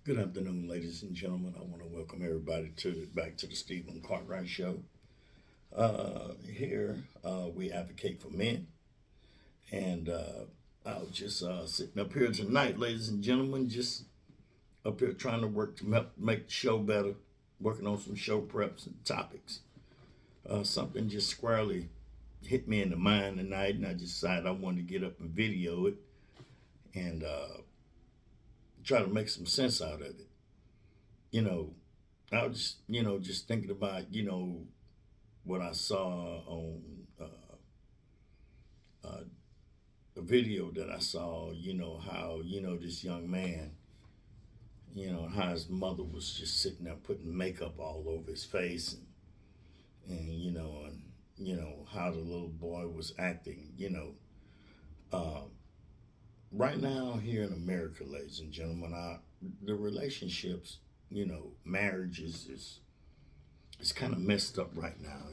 Good afternoon, ladies and gentlemen. I want to welcome everybody back to the Stephen Cartwright Show. Here, we advocate for men, and I was just sitting up here tonight, ladies and gentlemen, just up here trying to work to make the show better, working on some show preps and topics. Something just squarely hit me in the mind tonight, and I decided I wanted to get up and video it and try to make some sense out of it. You know, I was just thinking about what I saw on uh, a video that I saw. How this young man, how his mother was just sitting there putting makeup all over his face, and how the little boy was acting. Uh, right now here in America, ladies and gentlemen, the relationships, marriages is it's kind of messed up right now.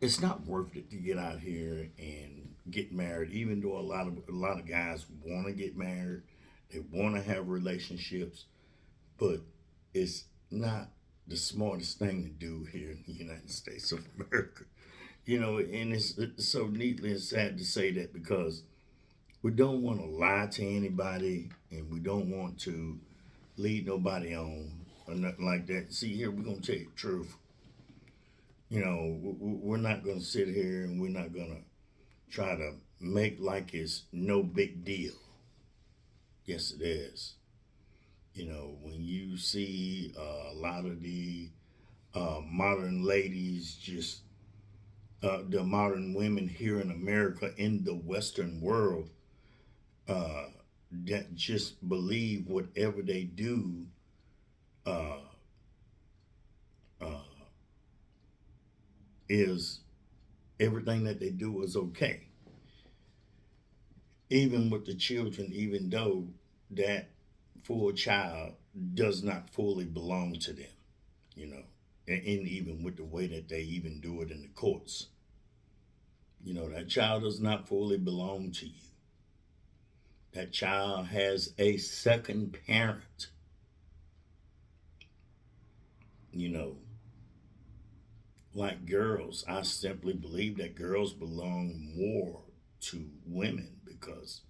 It's not worth it to get out here and get married, even though a lot of guys want to get married, they want to have relationships, but it's not the smartest thing to do here in the United States of America. And it's so neatly and sad to say that because we don't want to lie to anybody and we don't want to lead nobody on or nothing like that. See, here we're going to tell you the truth. We're not going to sit here and we're not going to try to make like it's no big deal. Yes, it is. When you see a lot of the modern ladies, just the modern women here in America, in the Western world, uh, that just believe whatever they do uh, uh, is everything that they do is okay. Even with the children, even though that full child does not fully belong to them, you know, and even with the way that they even do it in the courts, that child does not fully belong to you. That child has a second parent, you know, like girls. I simply believe that girls belong more to women because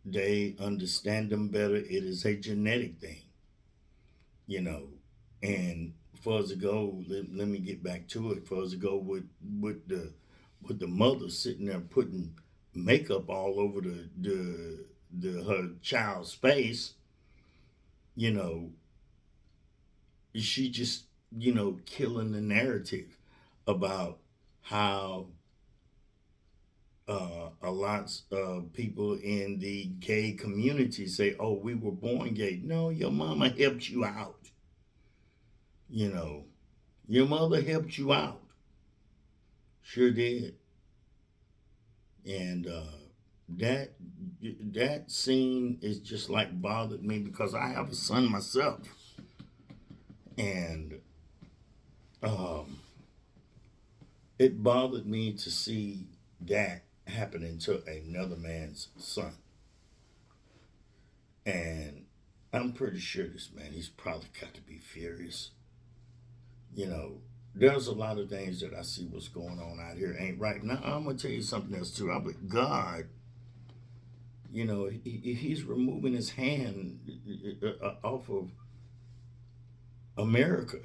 they understand them better. It is a genetic thing, you know. And for us to go, let me get back to it. For us to go with the mother sitting there putting makeup all over the her child's face, you know, she just killing the narrative about how a lot of people in the gay community say, "Oh, we were born gay." No, your mama helped you out. You know, your mother helped you out. Sure did. And that that scene is just like bothered me because I have a son myself, and um, it bothered me to see that happening to another man's son. And I'm pretty sure this man, he's probably got to be furious. You know, there's a lot of things that I see what's going on out here ain't right. Now, I'm going to tell you something else too. I believe God, he's removing his hand off of America,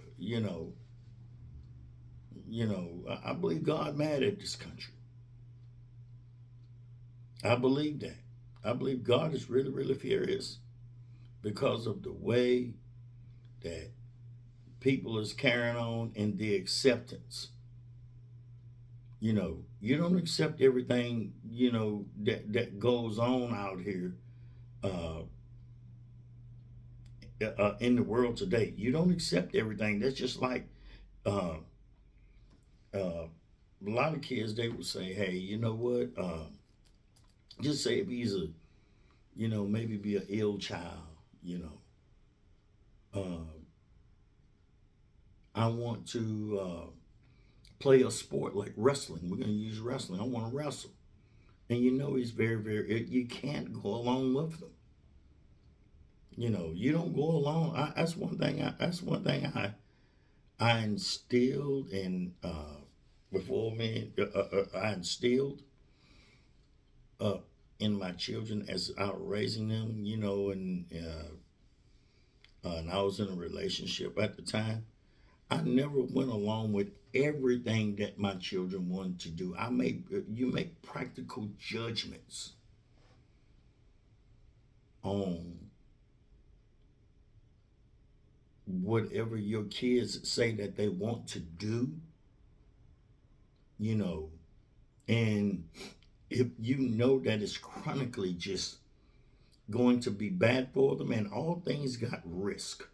I believe God mad at this country. I believe that. I believe God is really, really furious because of the way that people is carrying on and the acceptance. You don't accept everything, that goes on out here uh, in the world today. You don't accept everything. That's just like uh, a lot of kids, they would say, hey, you know what? Just say if he's maybe be an ill child, you know. Uh, I want to play a sport like wrestling. We're going to use wrestling. I want to wrestle. And he's very, very, you can't go along with them. You know, you don't go along. That's one thing. I instilled in before me. I instilled uh, in my children as I was raising them. You know, and I was in a relationship at the time. I never went along with everything that my children wanted to do. You make practical judgments on whatever your kids say that they want to do, you know, and if you know that it's chronically just going to be bad for them, and all things got risk.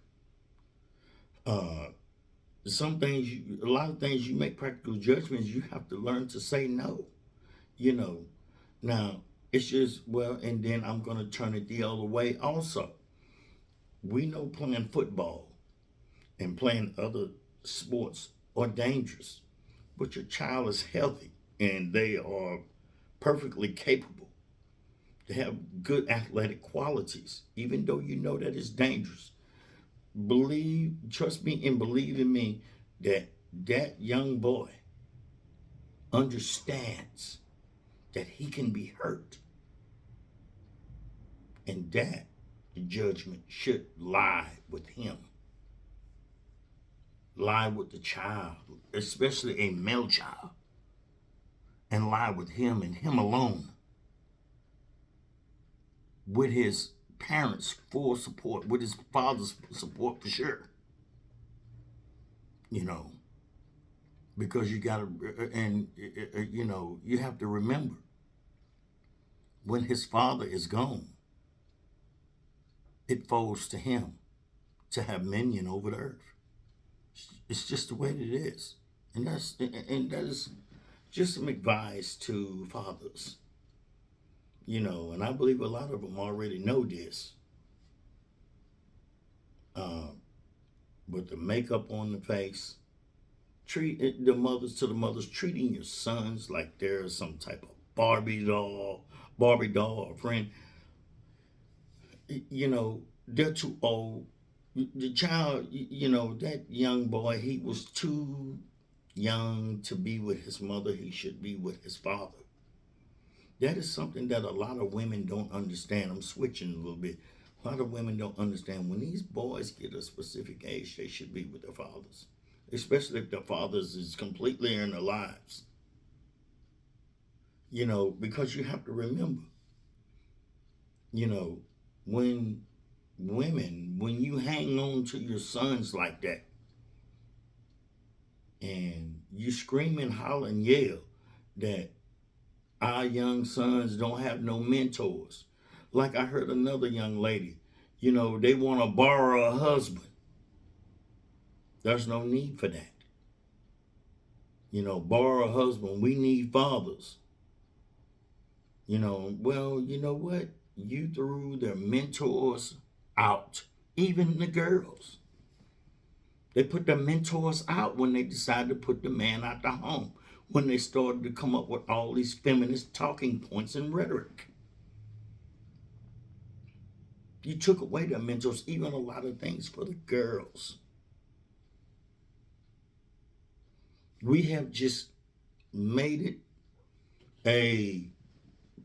Uh, a lot of things you make practical judgments, you have to learn to say no, you know. Now, it's just, well, and then I'm going to turn it the other way also. We know playing football and playing other sports are dangerous, but your child is healthy and they are perfectly capable. They have good athletic qualities, even though you know that it's dangerous. Trust me and believe in me that that young boy understands that he can be hurt, and that judgment should lie with him, lie with the child, especially a male child, and lie with him and him alone, with his parents' full support, with his father's support for sure. You know, because you gotta, and you know, you have to remember when his father is gone, it falls to him to have dominion over the earth. It's just the way that it is, and that is just some advice to fathers. You know, and I believe a lot of them already know this. Uh, with the makeup on the face, treat the mothers to the mothers, treating your sons like they're some type of Barbie doll or friend. You know, they're too old. The child, you know, that young boy, he was too young to be with his mother. He should be with his father. That is something that a lot of women don't understand. I'm switching a little bit. A lot of women don't understand when these boys get a specific age, they should be with their fathers, especially if their fathers is completely in their lives. You know, because you have to remember, you know, when when you hang on to your sons like that and you scream and holler and yell that our young sons don't have no mentors. Like I heard another young lady, you know, they want to borrow a husband. There's no need for that. You know, borrow a husband. We need fathers. You know, well, you know what? You threw their mentors out. Even the girls. They put their mentors out when they decided to put the man out the home. When they started to come up with all these feminist talking points and rhetoric. You took away their mentors, even a lot of things for the girls. We have just made it a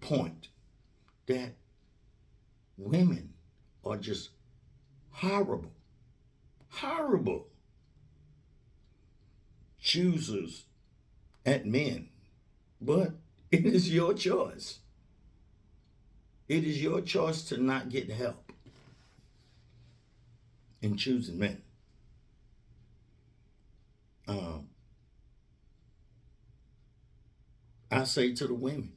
point that women are just horrible, horrible choosers at men. But it is your choice. It is your choice to not get help in choosing men. Um, I say to the women,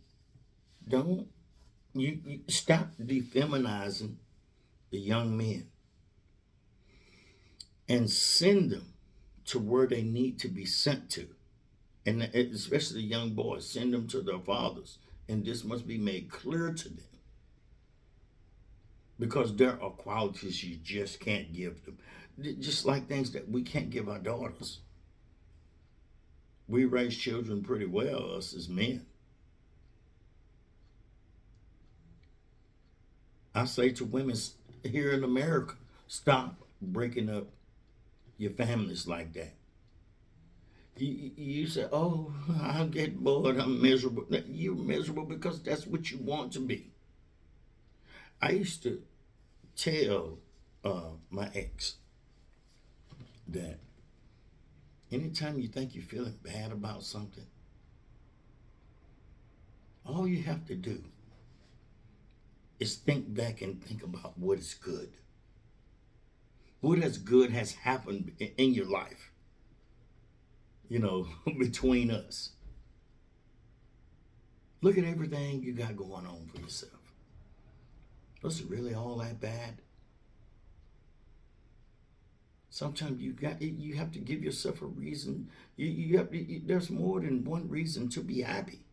don't you stop defeminizing the young men and send them to where they need to be sent to. And especially the young boys, send them to their fathers. And this must be made clear to them. Because there are qualities you just can't give them. Just like things that we can't give our daughters. We raise children pretty well, us as men. I say to women, here in America. Stop breaking up your families like that. You say, oh, I get bored, I'm miserable. You're miserable because that's what you want to be. I used to tell my ex that anytime you think you're feeling bad about something, all you have to do is think back and think about what is good. What is good has happened in your life, between us. Look at everything you got going on for yourself. Was it really all that bad? Sometimes you have to give yourself a reason. There's more than one reason to be happy.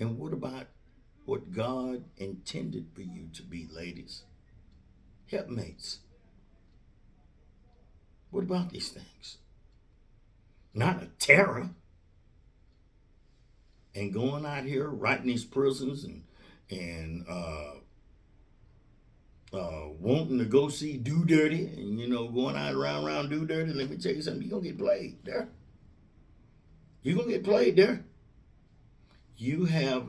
And what about what God intended for you to be, ladies? Helpmates. What about these things? Not a terror. And going out here writing these prisons and wanting to go see Do Dirty and going out around Do Dirty. Let me tell you something. You're gonna get played there. You're gonna get played there. You have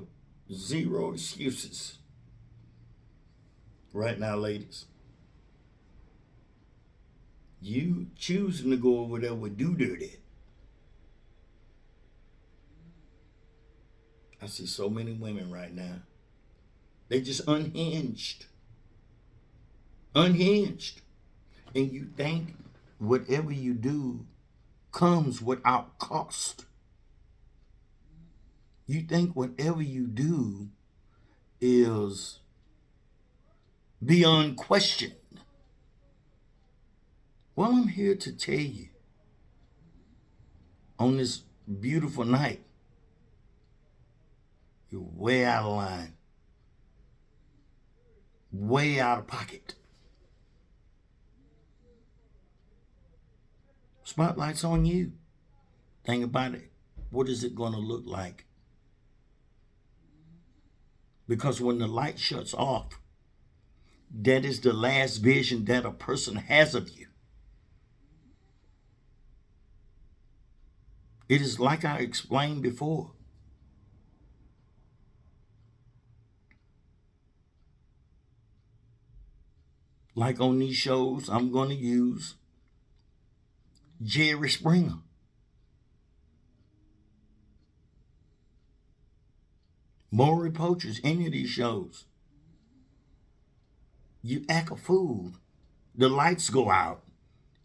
zero excuses right now, ladies. You choosing to go over there with Do Dirty. I see so many women right now. They just unhinged. Unhinged. And you think whatever you do comes without cost. You think whatever you do is beyond question. Well, I'm here to tell you on this beautiful night, you're way out of line, way out of pocket. Spotlight's on you. Think about it. What is it going to look like? Because when the light shuts off, that is the last vision that a person has of you. It is like I explained before. Like on these shows, I'm going to use Jerry Springer. Maury Poachers, any of these shows. You act a fool. The lights go out.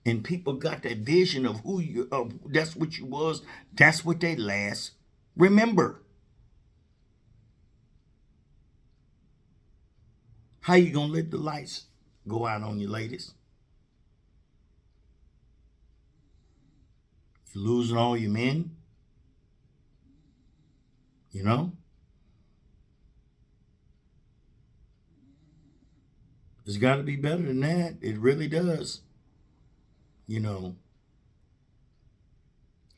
And people got that vision of who you that's what you was. That's what they last remember. How you gonna let the lights go out on you, ladies? You're losing all your men. It's got to be better than that. It really does.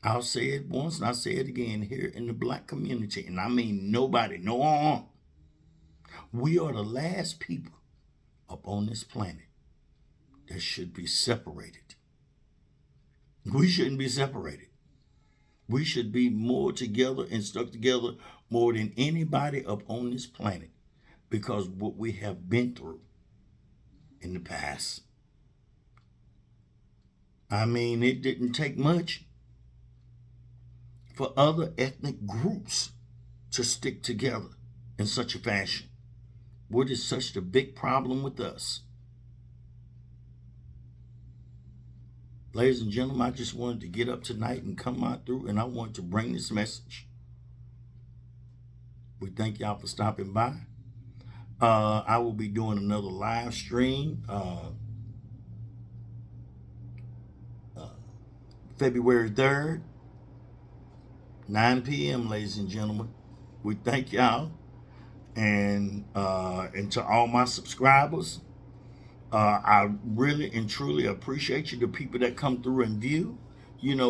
I'll say it once and I'll say it again here in the black community. And I mean nobody, no harm. We are the last people up on this planet that should be separated. We shouldn't be separated. We should be more together and stuck together more than anybody up on this planet because what we have been through in the past. I mean, it didn't take much for other ethnic groups to stick together in such a fashion. What is such a big problem with us? Ladies and gentlemen, I just wanted to get up tonight and come out through, and I want to bring this message. We thank y'all for stopping by. I will be doing another live stream February 3rd, 9 p.m., ladies and gentlemen. We thank y'all. And to all my subscribers, I really and truly appreciate you, the people that come through and view,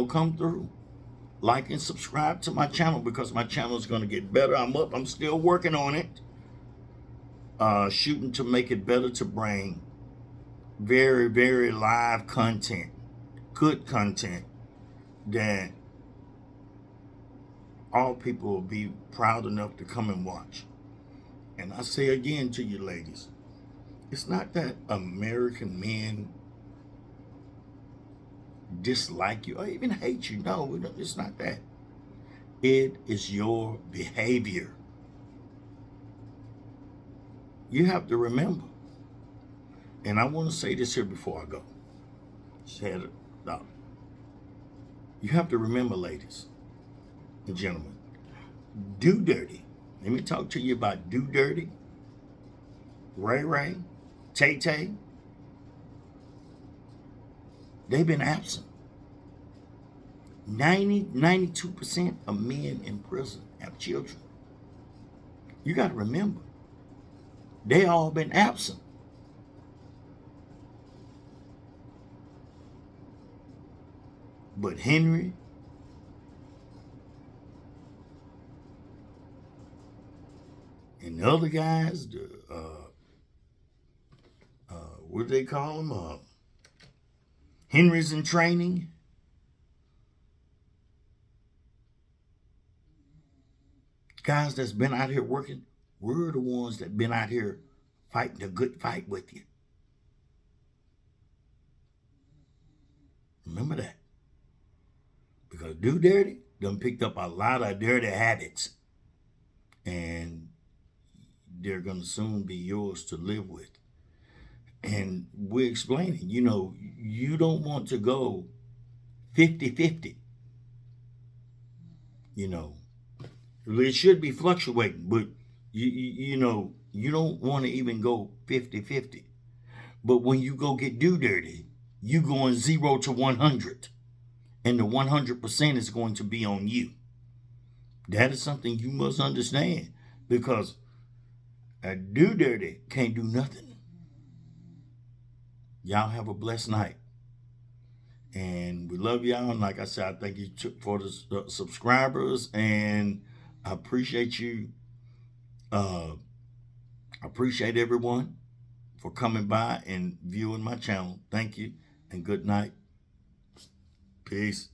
come through. like and subscribe to my channel, because my channel is going to get better. I'm still working on it. Shooting to make it better, to bring very, very live content, good content that all people will be proud enough to come and watch. And I say again to you ladies, it's not that American men dislike you or even hate you. No, it's not that. It is your behavior. You have to remember, and I want to say this here before I go. You have to remember, ladies and gentlemen, do dirty. Let me talk to you about do dirty. Ray Ray, Tay Tay, they've been absent. 92% of men in prison have children. You got to remember, they all been absent. But Henry and the other guys, what do they call them? Henry's in training. Guys that's been out here working, we're the ones that been out here fighting a good fight with you. Remember that. Because Do Dirty done picked up a lot of dirty habits. And they're going to soon be yours to live with. And we're explaining, you don't want to go 50-50. It should be fluctuating, but you don't want to even go 50-50. But when you go get Do Dirty, you going 0 to 100. And the 100% is going to be on you. That is something you must understand, because a Do Dirty can't do nothing. Y'all have a blessed night. And we love y'all. And like I said, I thank you for the subscribers. And I appreciate you. I appreciate everyone for coming by and viewing my channel. Thank you and good night. Peace.